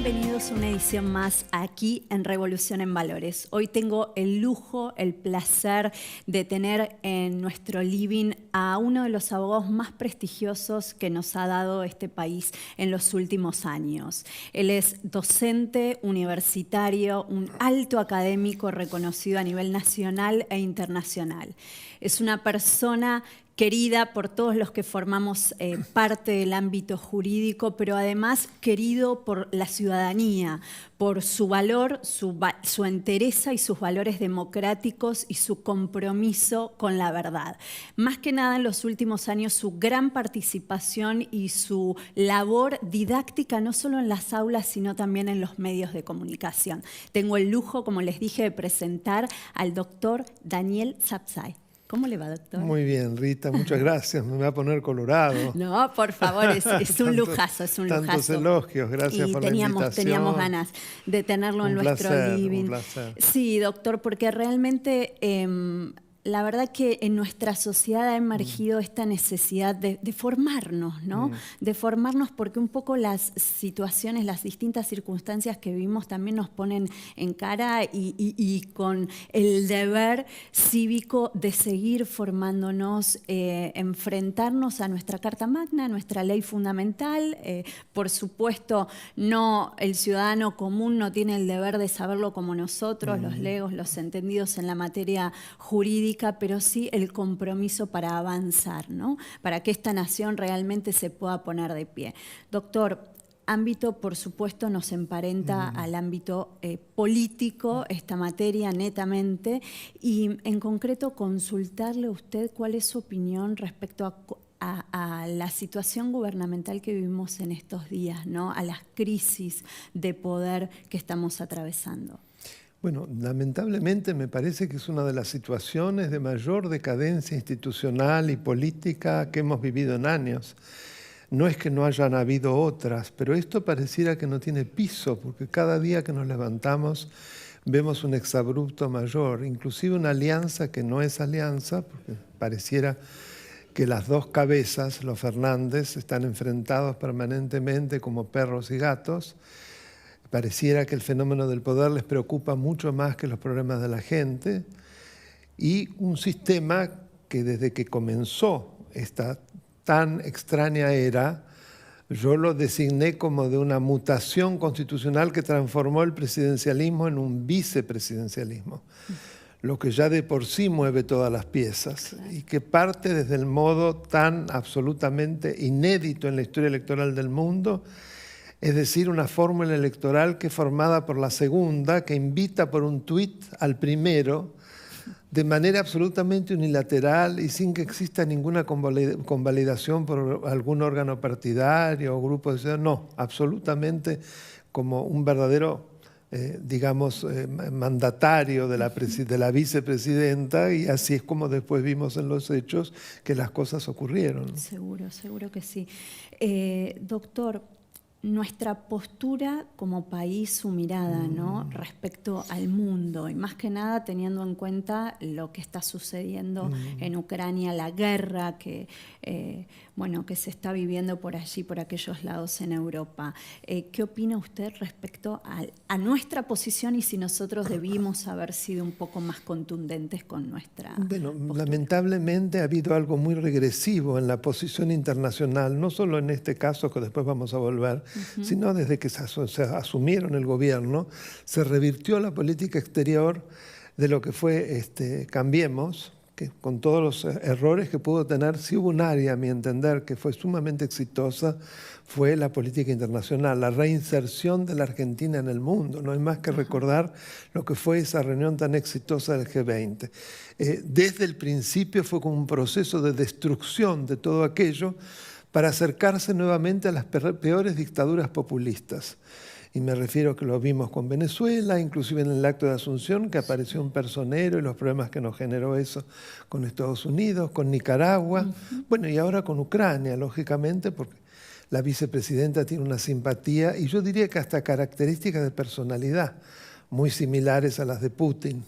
bienvenidos a una edición más aquí en Revolución en Valores. Hoy tengo el lujo, el placer de tener en nuestro living a uno de los abogados más prestigiosos que nos ha dado este país en los últimos años. Él es docente universitario, un alto académico reconocido a nivel nacional e internacional. Es una persona querida por todos los que formamos parte del ámbito jurídico, pero además querido por la ciudadanía, por su valor, su entereza y sus valores democráticos y su compromiso con la verdad. Más que nada en los últimos años su gran participación y su labor didáctica no solo en las aulas sino también en los medios de comunicación. Tengo el lujo, como les dije, de presentar al doctor Daniel Sapsay. ¿Cómo le va, doctor? Muy bien, Rita, muchas gracias. Me va a poner colorado. No, por favor, es un lujazo, es un lujazo. Tantos elogios, gracias por la invitación. Teníamos ganas de tenerlo en nuestro living. Un placer. Sí, doctor, porque realmente la verdad que en nuestra sociedad ha emergido esta necesidad de formarnos, ¿no? De formarnos porque un poco las situaciones, las distintas circunstancias que vivimos también nos ponen en cara y con el deber cívico de seguir formándonos, enfrentarnos a nuestra Carta Magna, a nuestra ley fundamental. Por supuesto, el ciudadano común no tiene el deber de saberlo como nosotros, los legos, los entendidos en la materia jurídica, pero sí el compromiso para avanzar, ¿no? Para que esta nación realmente se pueda poner de pie. Doctor, ámbito, por supuesto, nos emparenta al ámbito político, esta materia netamente, y en concreto consultarle a usted cuál es su opinión respecto a la situación gubernamental que vivimos en estos días, ¿no? A las crisis de poder que estamos atravesando. Bueno, lamentablemente me parece que es una de las situaciones de mayor decadencia institucional y política que hemos vivido en años. No es que no hayan habido otras, pero esto pareciera que no tiene piso, porque cada día que nos levantamos vemos un exabrupto mayor, inclusive una alianza que no es alianza, porque pareciera que las dos cabezas, los Fernández, están enfrentados permanentemente como perros y gatos. Pareciera que el fenómeno del poder les preocupa mucho más que los problemas de la gente, y un sistema que desde que comenzó esta tan extraña era, yo lo designé como de una mutación constitucional que transformó el presidencialismo en un vicepresidencialismo, lo que ya de por sí mueve todas las piezas, y que parte desde el modo tan absolutamente inédito en la historia electoral del mundo. Es decir, una fórmula electoral que es formada por la segunda, que invita por un tuit al primero, de manera absolutamente unilateral y sin que exista ninguna convalidación por algún órgano partidario o grupo de ciudadanos. No, absolutamente como un verdadero, mandatario de la vicepresidenta, y así es como después vimos en los hechos que las cosas ocurrieron. Seguro, seguro que sí. Doctor, nuestra postura como país, su mirada, ¿no? Respecto al mundo, y más que nada teniendo en cuenta lo que está sucediendo en Ucrania, la guerra que se está viviendo por allí, por aquellos lados en Europa. ¿Qué opina usted respecto a nuestra posición y si nosotros debimos haber sido un poco más contundentes con nuestra postura? Lamentablemente ha habido algo muy regresivo en la posición internacional, no solo en este caso que después vamos a volver, sino desde que se asumieron el gobierno, se revirtió la política exterior de lo que fue Cambiemos, que con todos los errores que pudo tener. Si hubo un área, a mi entender, que fue sumamente exitosa, fue la política internacional, la reinserción de la Argentina en el mundo. No hay más que recordar lo que fue esa reunión tan exitosa del G20. Desde el principio fue como un proceso de destrucción de todo aquello para acercarse nuevamente a las peores dictaduras populistas. Y me refiero a que lo vimos con Venezuela, inclusive en el acto de Asunción, que apareció un personero y los problemas que nos generó eso con Estados Unidos, con Nicaragua, bueno, y ahora con Ucrania, lógicamente, porque la vicepresidenta tiene una simpatía, y yo diría que hasta características de personalidad, muy similares a las de Putin.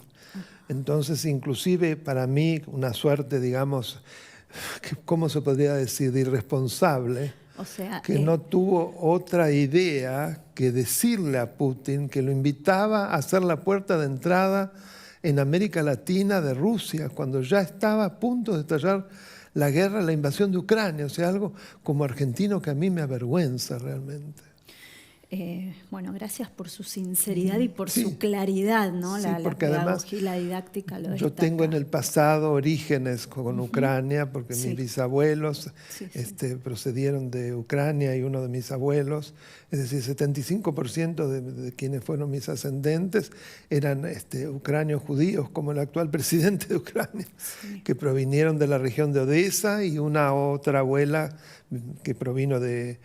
Entonces, inclusive para mí, una suerte, digamos, ¿cómo se podría decir?, de irresponsable, O sea, que no tuvo otra idea que decirle a Putin que lo invitaba a ser la puerta de entrada en América Latina de Rusia, cuando ya estaba a punto de estallar la guerra, la invasión de Ucrania. O sea, algo como argentino que a mí me avergüenza realmente. Bueno, gracias por su sinceridad y por su claridad, ¿no? Sí, la porque además pedagogía y la didáctica lo yo destaca. tengo en el pasado orígenes con Ucrania, porque mis bisabuelos procedieron de Ucrania y uno de mis abuelos, es decir, 75% de quienes fueron mis ascendentes eran ucranios judíos, como el actual presidente de Ucrania, que provinieron de la región de Odessa, y una otra abuela que provino de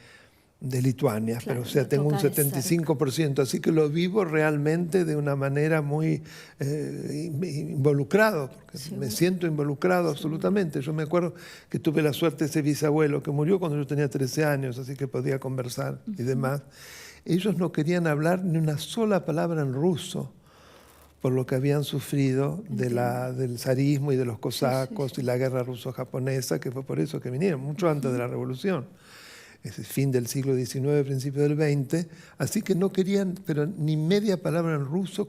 Lituania, claro, pero o sea, tengo un 75%, así que lo vivo realmente de una manera muy involucrado, porque me siento involucrado absolutamente. Yo me acuerdo que tuve la suerte de ese bisabuelo que murió cuando yo tenía 13 años, así que podía conversar y demás. Ellos no querían hablar ni una sola palabra en ruso, por lo que habían sufrido del zarismo y de los cosacos y la guerra ruso-japonesa, que fue por eso que vinieron, mucho antes de la revolución. Es el fin del siglo XIX, principio del XX, así que no querían, pero ni media palabra en ruso,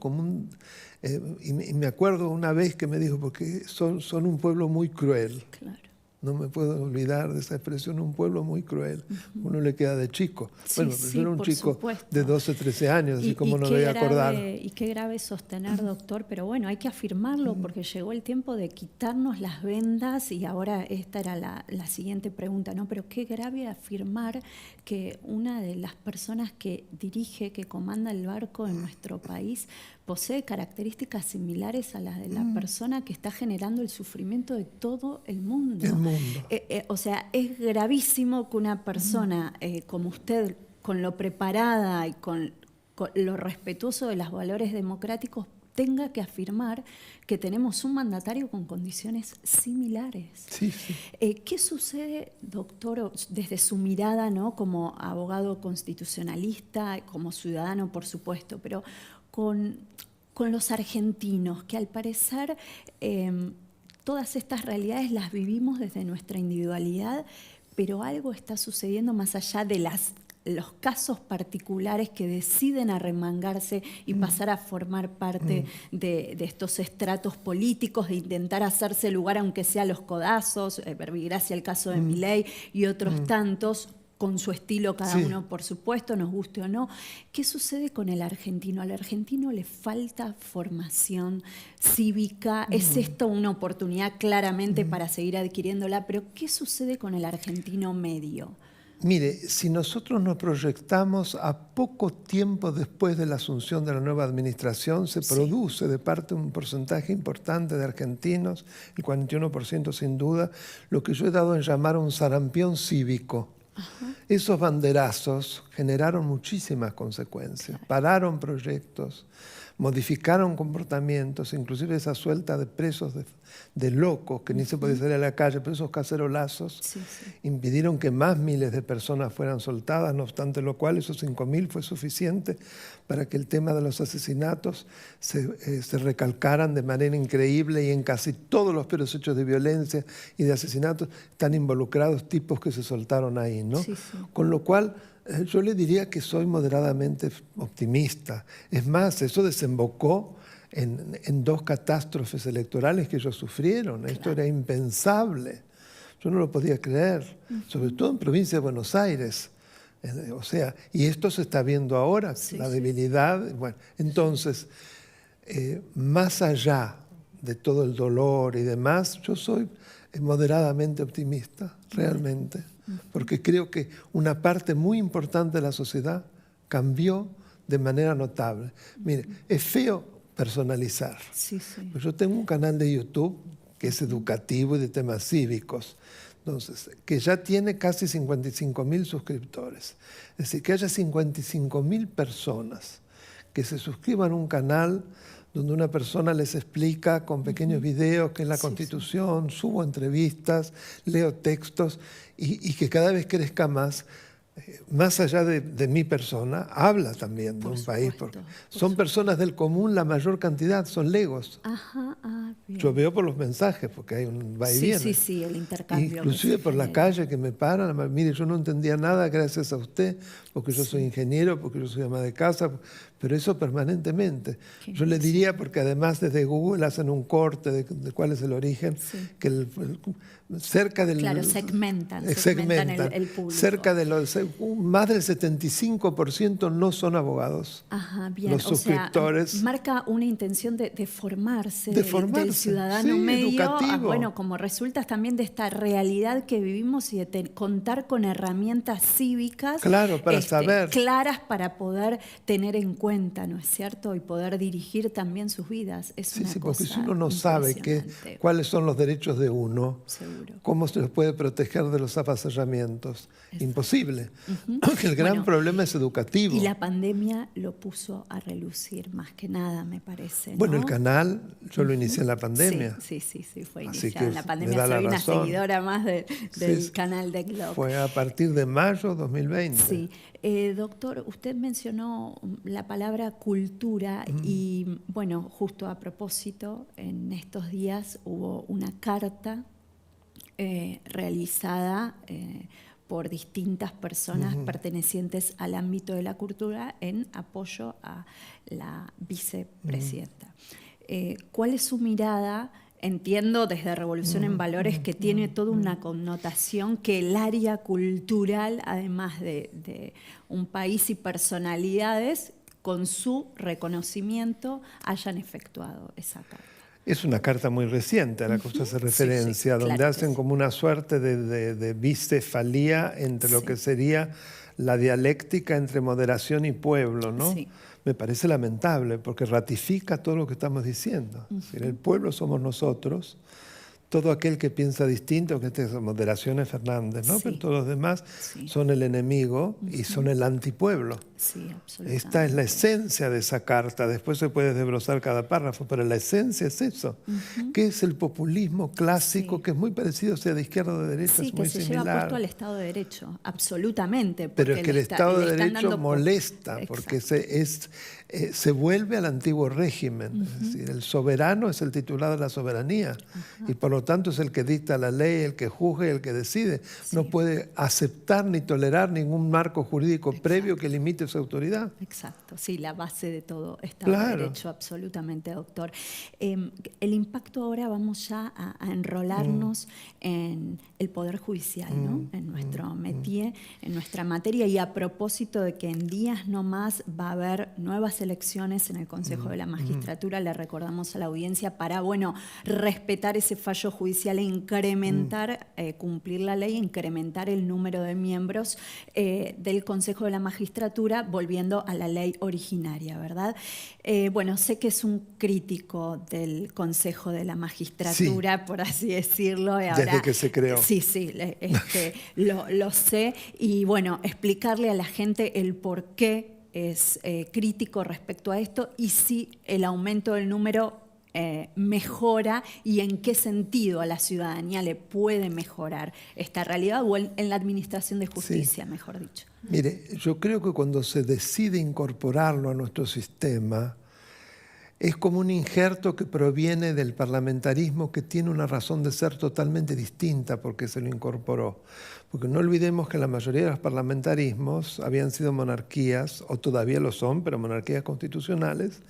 y me acuerdo una vez que me dijo, porque son un pueblo muy cruel. Claro. No me puedo olvidar de esa expresión, un pueblo muy cruel. Uno le queda de chico. Bueno, pero yo era un chico de 12, 13 años, así como no voy a acordar. Y qué grave sostener, doctor, pero bueno, hay que afirmarlo porque llegó el tiempo de quitarnos las vendas, y ahora esta era la siguiente pregunta, ¿no? Pero qué grave afirmar que una de las personas que dirige, que comanda el barco en nuestro país, posee características similares a las de la persona que está generando el sufrimiento de todo el mundo. O sea, es gravísimo que una persona como usted, con lo preparada y con lo respetuoso de los valores democráticos, tenga que afirmar que tenemos un mandatario con condiciones similares. Sí, sí. ¿Qué sucede, doctor, desde su mirada, ¿no? Como abogado constitucionalista, como ciudadano, por supuesto, pero con los argentinos, que al parecer todas estas realidades las vivimos desde nuestra individualidad, pero algo está sucediendo más allá de los casos particulares que deciden arremangarse y pasar a formar parte de estos estratos políticos, de intentar hacerse lugar aunque sea a los codazos, verbigracia el caso de Milei y otros tantos, con su estilo cada uno, por supuesto, nos guste o no. ¿Qué sucede con el argentino? Al argentino le falta formación cívica. Es esto una oportunidad claramente para seguir adquiriéndola, pero ¿qué sucede con el argentino medio? Mire, si nosotros nos proyectamos a poco tiempo después de la asunción de la nueva administración, se produce de parte de un porcentaje importante de argentinos, el 41% sin duda, lo que yo he dado en llamar un sarampión cívico. Esos banderazos generaron muchísimas consecuencias, pararon proyectos, modificaron comportamientos, inclusive esa suelta de presos de locos que ni se podía salir a la calle, pero esos cacerolazos impidieron que más miles de personas fueran soltadas, no obstante lo cual esos 5.000 fue suficiente para que el tema de los asesinatos se recalcaran de manera increíble, y en casi todos los peores hechos de violencia y de asesinatos están involucrados tipos que se soltaron ahí, ¿no? Con lo cual yo le diría que soy moderadamente optimista. Es más, eso desembocó en 2 catástrofes electorales que ellos sufrieron. Esto era impensable. Yo no lo podía creer, sobre todo en provincia de Buenos Aires. O sea, y esto se está viendo ahora, la debilidad. Bueno, entonces, más allá de todo el dolor y demás, yo soy moderadamente optimista, realmente. Porque creo que una parte muy importante de la sociedad cambió de manera notable. Mire, es feo personalizar. Pues yo tengo un canal de YouTube que es educativo y de temas cívicos, entonces, que ya tiene casi 55.000 suscriptores. Es decir, que haya 55.000 personas que se suscriban a un canal donde una persona les explica con pequeños videos qué es la Constitución, subo entrevistas, leo textos, y que cada vez crezca más, más allá de mi persona, habla también de un país, porque son personas del común, la mayor cantidad, son legos. Ajá, bien. Yo veo por los mensajes, porque hay un va y viene. Sí, el intercambio. Inclusive por la calle que me paran, mire, yo no entendía nada gracias a usted, porque yo soy ingeniero, porque yo soy ama de casa, pero eso permanentemente. Yo le diría, porque además desde Google hacen un corte de cuál es el origen, que cerca del... Claro, segmentan el público. Cerca de más del 75% no son abogados. Ajá, bien. Los suscriptores. O sea, marca una intención de formarse, del ciudadano medio. Bueno, como resultas también de esta realidad que vivimos y de contar con herramientas cívicas para saber. Claras para poder tener en cuenta, ¿no es cierto? Y poder dirigir también sus vidas. Es una cosa porque si uno no sabe cuáles son los derechos de uno, ¿cómo se los puede proteger de los avasallamientos? Imposible. Porque el gran problema es educativo. Y la pandemia lo puso a relucir más que nada, me parece, ¿no? Bueno, el canal, yo lo inicié en la pandemia. Sí, fue iniciado en la pandemia. Soy una seguidora más del canal de Glock. Fue a partir de mayo de 2020. Sí. Doctor, usted mencionó la palabra cultura y, bueno, justo a propósito, en estos días hubo una carta realizada por distintas personas pertenecientes al ámbito de la cultura en apoyo a la vicepresidenta. ¿Cuál es su mirada? Entiendo desde Revolución en Valores que tiene toda una connotación que el área cultural, además de un país y personalidades, con su reconocimiento hayan efectuado esa carta. Es una carta muy reciente a la que usted hace referencia, donde hacen como una suerte de bicefalía entre lo que sería la dialéctica entre moderación y pueblo, ¿no? Sí. Me parece lamentable porque ratifica todo lo que estamos diciendo. Es decir, el pueblo somos nosotros, todo aquel que piensa distinto, que esta moderación es Fernández, ¿no? Pero todos los demás son el enemigo y son el antipueblo. Sí, absolutamente. Esta es la esencia de esa carta. Después se puede desglosar cada párrafo, pero la esencia es eso. Que es el populismo clásico, que es muy parecido, sea de izquierda o de derecha, es muy similar. Sí, que se lleva puesto al Estado de Derecho, absolutamente. Pero es que el Estado de Derecho molesta, porque se vuelve al antiguo régimen. Es decir, el soberano es el titular de la soberanía y por lo tanto es el que dicta la ley, el que juzga y el que decide. No puede aceptar ni tolerar ningún marco jurídico previo que limite su autoridad. Exacto, sí, la base de todo Estado de Derecho, absolutamente, doctor. El impacto ahora, vamos ya a enrolarnos en el Poder Judicial, ¿no? En nuestro métier, en nuestra materia, y a propósito de que en días no más va a haber nuevas elecciones en el Consejo de la Magistratura, le recordamos a la audiencia, para, bueno, respetar ese fallo judicial e incrementar, cumplir la ley, incrementar el número de miembros del Consejo de la Magistratura, volviendo a la ley originaria, ¿verdad? Bueno, sé que es un crítico del Consejo de la Magistratura, por así decirlo. Ahora, desde que se creó. Sí, lo sé. Y bueno, explicarle a la gente el por qué es crítico respecto a esto y si el aumento del número mejora y en qué sentido a la ciudadanía le puede mejorar esta realidad o en la administración de justicia, mejor dicho. Mire, yo creo que cuando se decide incorporarlo a nuestro sistema, es como un injerto que proviene del parlamentarismo que tiene una razón de ser totalmente distinta porque se lo incorporó. Porque no olvidemos que la mayoría de los parlamentarismos habían sido monarquías, o todavía lo son, pero monarquías constitucionales,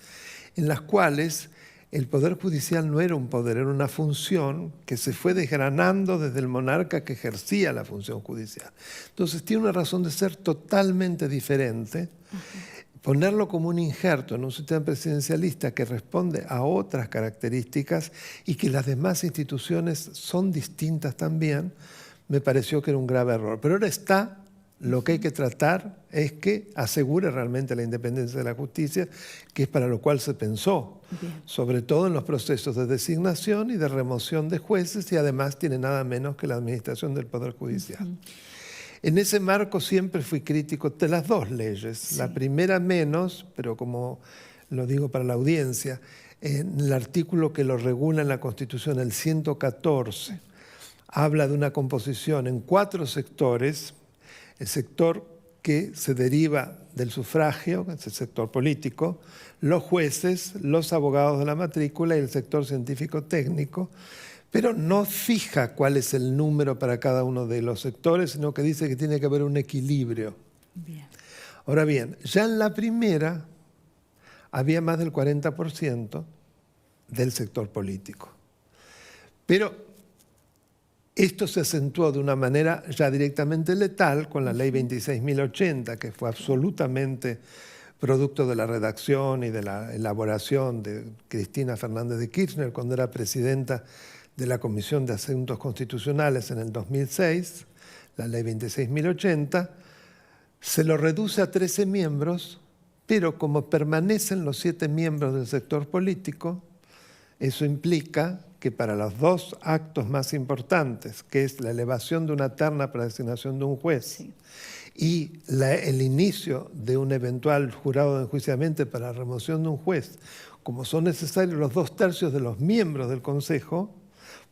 en las cuales el Poder Judicial no era un poder, era una función que se fue desgranando desde el monarca que ejercía la función judicial. Entonces tiene una razón de ser totalmente diferente. Ponerlo como un injerto en un sistema presidencialista que responde a otras características y que las demás instituciones son distintas también, me pareció que era un grave error. Pero ahora está, lo que hay que tratar es que asegure realmente la independencia de la justicia, que es para lo cual se pensó, sobre todo en los procesos de designación y de remoción de jueces, y además tiene nada menos que la administración del Poder Judicial. En ese marco siempre fui crítico de las dos leyes. La primera menos, pero como lo digo para la audiencia, en el artículo que lo regula en la Constitución, el 114, habla de una composición en 4 sectores. El sector que se deriva del sufragio, que es el sector político, los jueces, los abogados de la matrícula y el sector científico-técnico, pero no fija cuál es el número para cada uno de los sectores, sino que dice que tiene que haber un equilibrio. Bien. Ahora bien, ya en la primera había más del 40% del sector político. Pero esto se acentuó de una manera ya directamente letal con la ley 26.080, que fue absolutamente producto de la redacción y de la elaboración de Cristina Fernández de Kirchner cuando era presidenta de la Comisión de Asuntos Constitucionales en el 2006, la ley 26.080, se lo reduce a 13 miembros, pero como permanecen los 7 miembros del sector político, eso implica que para los 2 actos más importantes, que es la elevación de una terna para designación de un juez, sí, y el inicio de un eventual jurado de enjuiciamiento para la remoción de un juez, como son necesarios los 2/3 de los miembros del Consejo,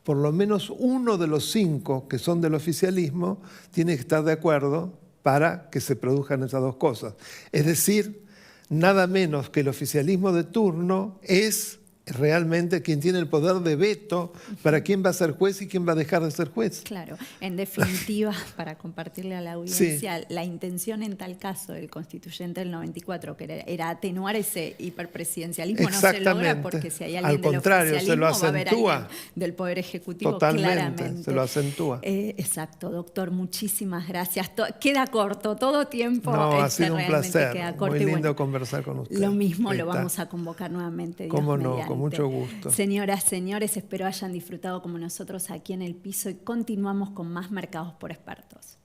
por lo menos uno de los 5 que son del oficialismo tiene que estar de acuerdo para que se produzcan esas 2 cosas. Es decir, nada menos que el oficialismo de turno es realmente quien tiene el poder de veto para quién va a ser juez y quién va a dejar de ser juez. Claro, en definitiva, para compartirle a la audiencia, sí, la intención en tal caso del constituyente del 94, que era atenuar ese hiperpresidenismo, no se logra porque si hay alguien del oficialismo va a haber alguien del Poder Ejecutivo. Totalmente, claramente. Se lo acentúa. Exacto, doctor, muchísimas gracias. Queda corto, todo tiempo. No, ha sido un placer, muy lindo conversar con usted. Lo mismo, lo vamos a convocar nuevamente. ¿Cómo no? Con mucho gusto. Señoras, señores, espero hayan disfrutado como nosotros aquí en El Piso y continuamos con más Mercados por Expertos.